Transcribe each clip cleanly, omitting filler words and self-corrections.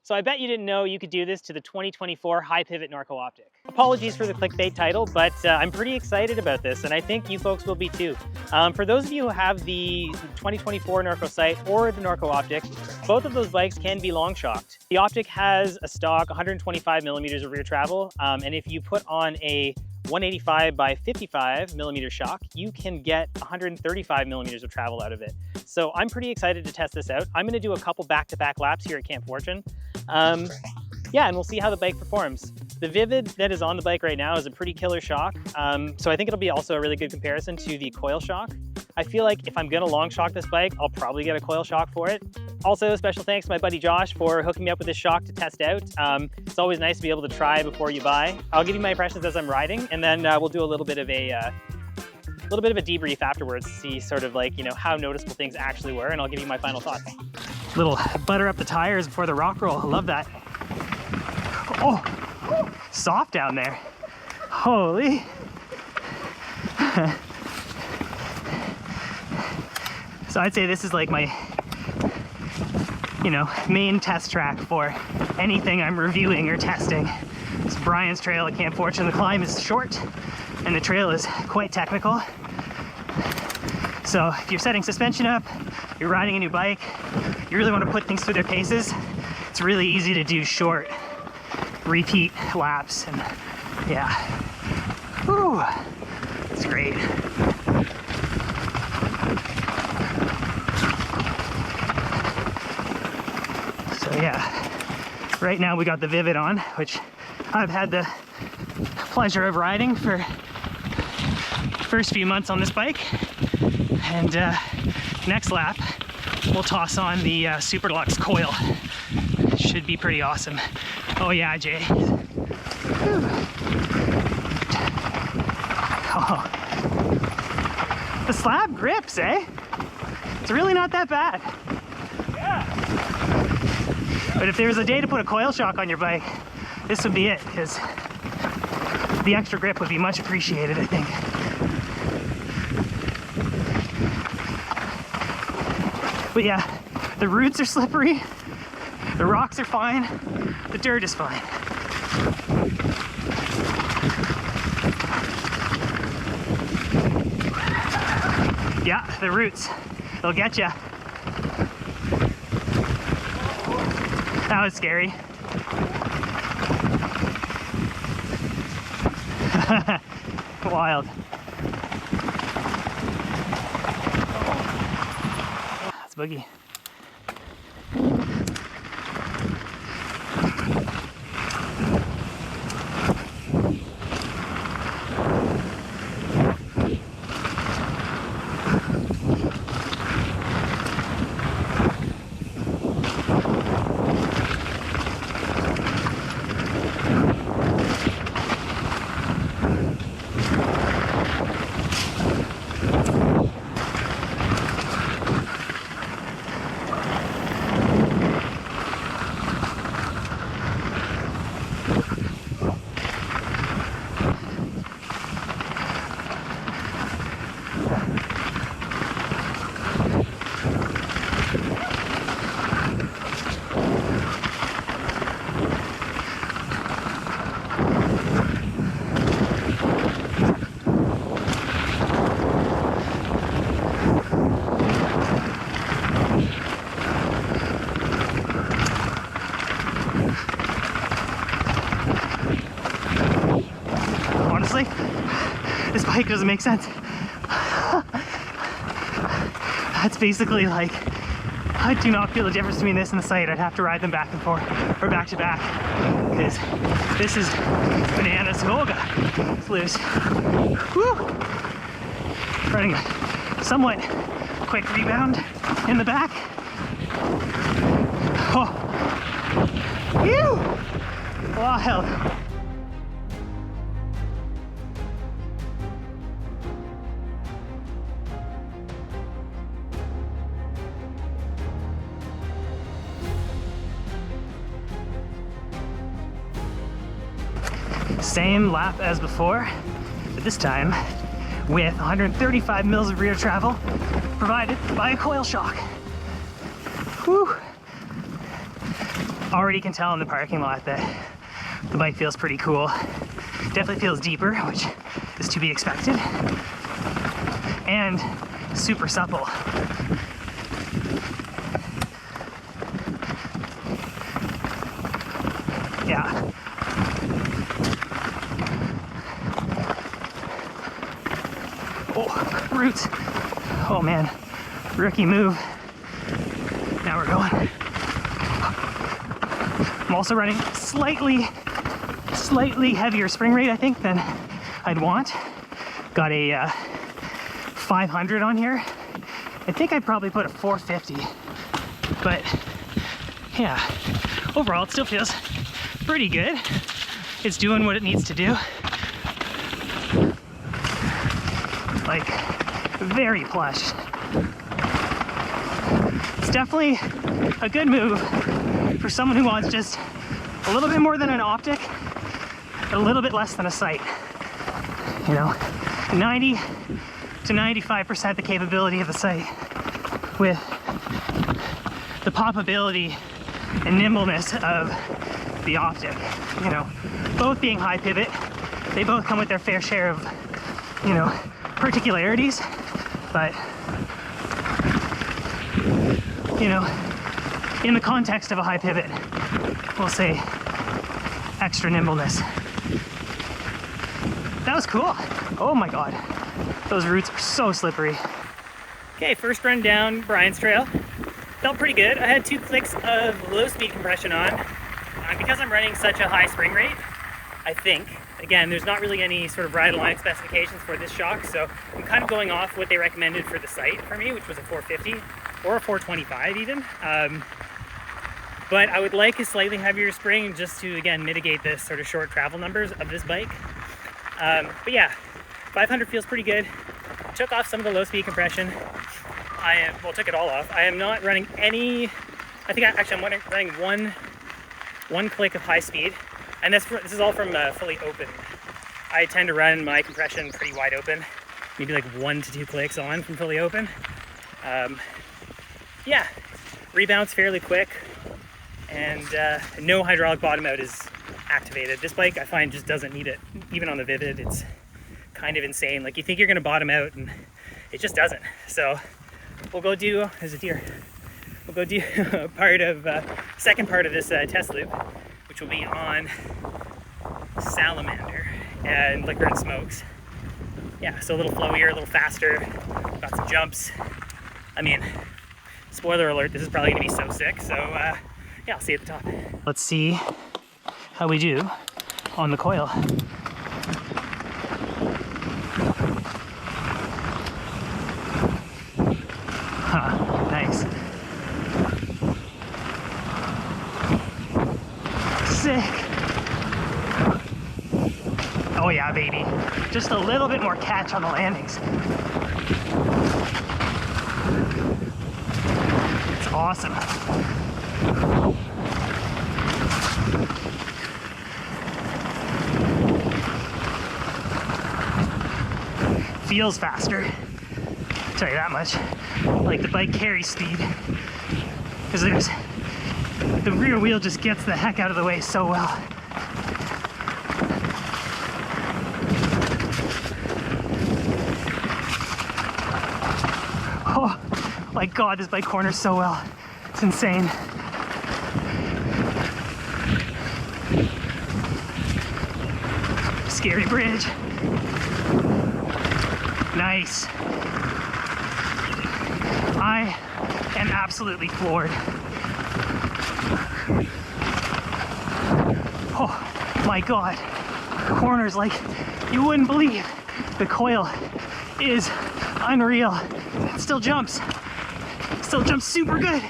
So I bet you didn't know you could do this to the 2024 High Pivot Norco Optic. Apologies for the clickbait title, but I'm pretty excited about this, and I think you folks will be too. For those of you who have the 2024 Norco Sight or the Norco Optic, both of those bikes can be long shocked. The Optic has a stock 125 millimeters of rear travel, and if you put on a 185 by 55 millimeter shock, you can get 135 millimeters of travel out of it. So I'm pretty excited to test this out. I'm gonna do a couple back-to-back laps here at Camp Fortune. Yeah, and we'll see how the bike performs. The Vivid that is on the bike right now is a pretty killer shock. So I think it'll be also a really good comparison to the coil shock. I feel like if I'm gonna long shock this bike, I'll probably get a coil shock for it. Also, special thanks to my buddy Josh for hooking me up with this shock to test out. It's always nice to be able to try before you buy. I'll give you my impressions as I'm riding, and then we'll do a little bit of a debrief afterwards, see sort of like, you know, how noticeable things actually were, and I'll give you my final thoughts. Little butter up the tires before the rock roll. I love that. Oh, soft down there. Holy. So I'd say this is like my, you know, main test track for anything I'm reviewing or testing. It's Brian's trail at Camp Fortune. The climb is short and the trail is quite technical. So if you're setting suspension up, you're riding a new bike, you really want to put things through their paces, it's really easy to do short repeat laps, and yeah, whew, it's great. So yeah, right now we got the Vivid on, which I've had the pleasure of riding for the first few months on this bike, and next lap we'll toss on the Super Lux coil. Should be pretty awesome. Oh yeah, Jay. Oh. The slab grips, eh? It's really not that bad. Yeah. But if there was a day to put a coil shock on your bike, this would be it, because the extra grip would be much appreciated, I think. But yeah, the roots are slippery, the rocks are fine, the dirt is fine. Yeah, the roots, they'll get ya. That was scary. Wild. That's boogie. This bike doesn't make sense. That's basically like, I do not feel the difference between this and the Sight. I'd have to ride them back and forth, or back to back, because this is bananas. Oh god, it's loose. Woo! Running a somewhat quick rebound in the back. Oh, phew! Wild. Same lap as before, but this time with 135 mils of rear travel provided by a coil shock. Whew. Already can tell in the parking lot that the bike feels pretty cool. Definitely feels deeper, which is to be expected. And super supple. Yeah. Oh, roots. Oh man, rookie move. Now we're going. I'm also running slightly heavier spring rate, I think, than I'd want. Got a 500 on here. I think I'd probably put a 450, but yeah, overall it still feels pretty good. It's doing what it needs to do. Like, very plush. It's definitely a good move for someone who wants just a little bit more than an optic, a little bit less than a sight. You know, 90 to 95% the capability of the sight with the popability and nimbleness of the optic. You know, both being high pivot, they both come with their fair share of, you know, particularities, but you know, in the context of a high pivot, we'll say extra nimbleness. That was cool. Oh my god, those roots are so slippery. Okay, first run down Brian's Trail. Felt pretty good. I had 2 clicks of low speed compression on. Because I'm running such a high spring rate, I think, again, there's not really any sort of ride-along specifications for this shock, so I'm kind of going off what they recommended for the sight for me, which was a 450 or a 425 even. But I would like a slightly heavier spring just to, again, mitigate the sort of short travel numbers of this bike. But yeah, 500 feels pretty good. Took off some of the low speed compression. Took it all off. I am not running any, I'm running one click of high speed, and this is all from fully open. I tend to run my compression pretty wide open, maybe like 1 to 2 clicks on from fully open. Yeah, rebounds fairly quick, and no hydraulic bottom out is activated. This bike I find just doesn't need it. Even on the Vivid, it's kind of insane. Like, you think you're gonna bottom out and it just doesn't. So we'll go do, there's a deer. We'll go do second part of this test loop, which will be on Salamander and Liquor and Smokes. Yeah, so a little flowier, a little faster, got some jumps. I mean, spoiler alert, this is probably gonna be so sick, so yeah, I'll see you at the top. Let's see how we do on the coil. Huh, nice. Sick. Oh yeah, baby. Just a little bit more catch on the landings. It's awesome. Feels faster, I'll tell you that much. Like, the bike carries speed, because the rear wheel just gets the heck out of the way so well. Oh my god, this bike corners so well. It's insane. Scary bridge. Nice. I am absolutely floored. Oh my god. Corners like you wouldn't believe. The coil is unreal. It still jumps. Still jumps super good.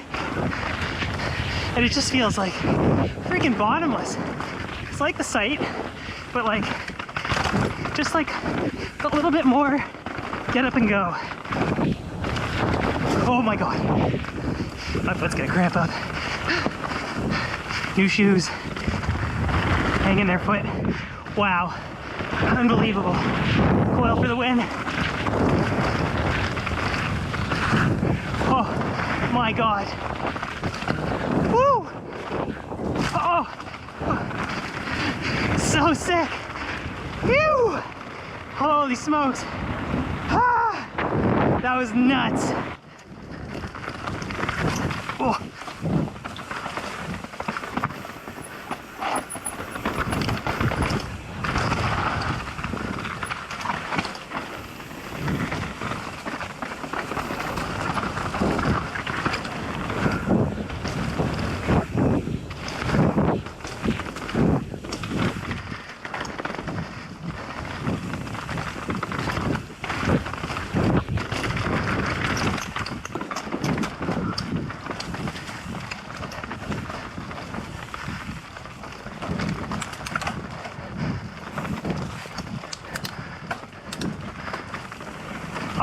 And it just feels like freaking bottomless. It's like the sight, but like, just like a little bit more get up and go. Oh my god. My foot's gonna cramp up. New shoes. Hang in there, foot. Wow. Unbelievable. Coil for the win. Oh my god. Woo! So sick. Phew! Holy smokes. Ah, that was nuts. Oh.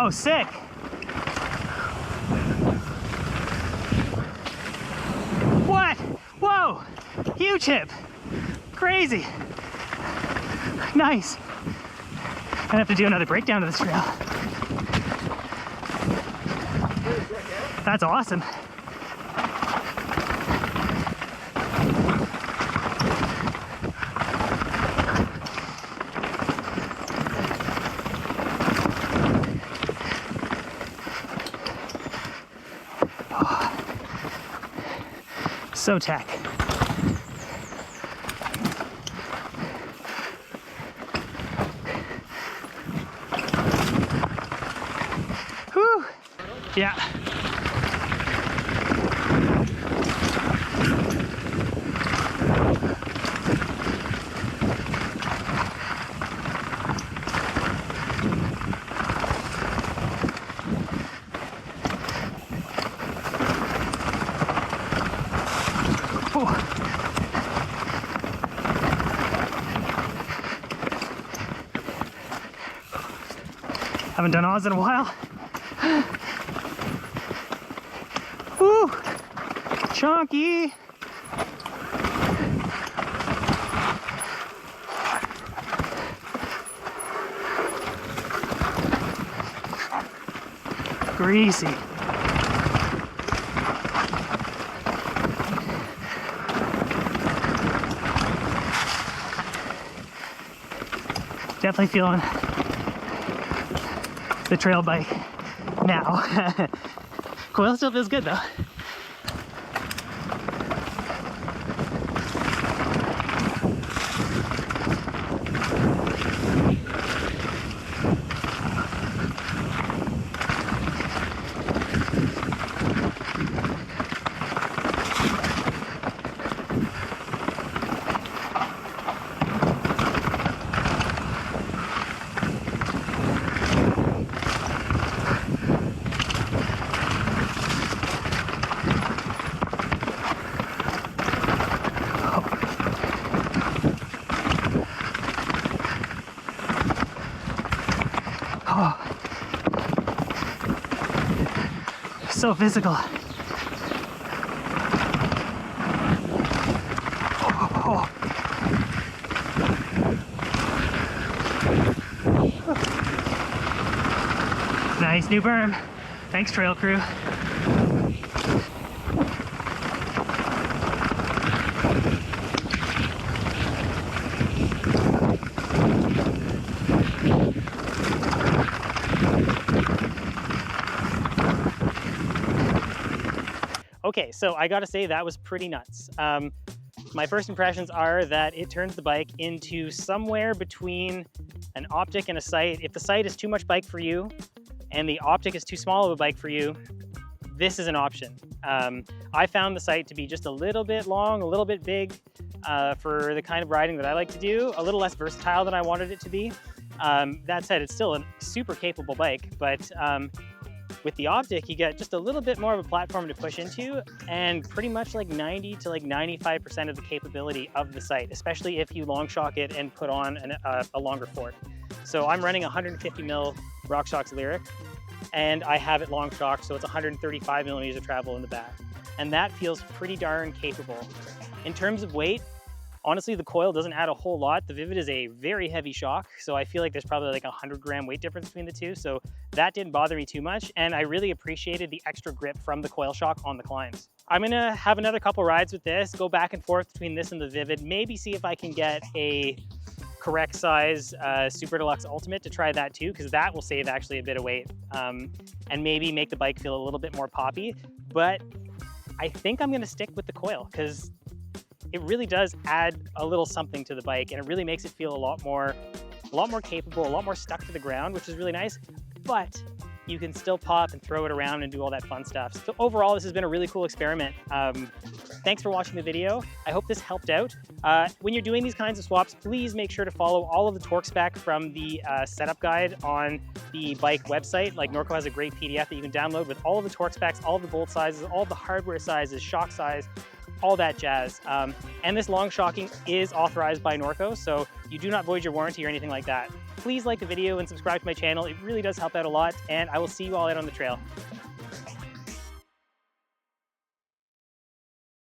Oh, sick. What? Whoa, huge hip. Crazy. Nice. I have to do another breakdown of this trail. That's awesome. So tech. Whew. Yeah. Haven't done Oz in a while. Woo! Chunky! Greasy. Definitely feeling the trail bike now. Coil still feels good though. Oh. So physical. Oh. Nice new berm. Thanks, trail crew. Okay, so I gotta say that was pretty nuts. My first impressions are that it turns the bike into somewhere between an Optic and a Sight. If the Sight is too much bike for you and the Optic is too small of a bike for you, this is an option. I found the Sight to be just a little bit long, a little bit big for the kind of riding that I like to do, a little less versatile than I wanted it to be. That said, it's still a super capable bike, but with the Optic, you get just a little bit more of a platform to push into and pretty much like 90 to like 95% of the capability of the Sight, especially if you long shock it and put on a longer fork. So I'm running 150 mil RockShox Lyric, and I have it long shocked, so it's 135 millimeters of travel in the back. And that feels pretty darn capable. In terms of weight, honestly, the coil doesn't add a whole lot. The Vivid is a very heavy shock, so I feel like there's probably like a 100-gram weight difference between the two, so that didn't bother me too much, and I really appreciated the extra grip from the coil shock on the climbs. I'm gonna have another couple rides with this, go back and forth between this and the Vivid, maybe see if I can get a correct size Super Deluxe Ultimate to try that too, because that will save actually a bit of weight and maybe make the bike feel a little bit more poppy. But I think I'm gonna stick with the coil because it really does add a little something to the bike, and it really makes it feel a lot more capable, a lot more stuck to the ground, which is really nice. But you can still pop and throw it around and do all that fun stuff. So overall, this has been a really cool experiment. Thanks for watching the video. I hope this helped out. When you're doing these kinds of swaps, please make sure to follow all of the torque spec from the setup guide on the bike website. Like Norco has a great PDF that you can download with all of the torque specs, all of the bolt sizes, all of the hardware sizes, shock size, all that jazz. And this long shocking is authorized by Norco, so you do not void your warranty or anything like that. Please like the video and subscribe to my channel. It really does help out a lot, and I will see you all out on the trail.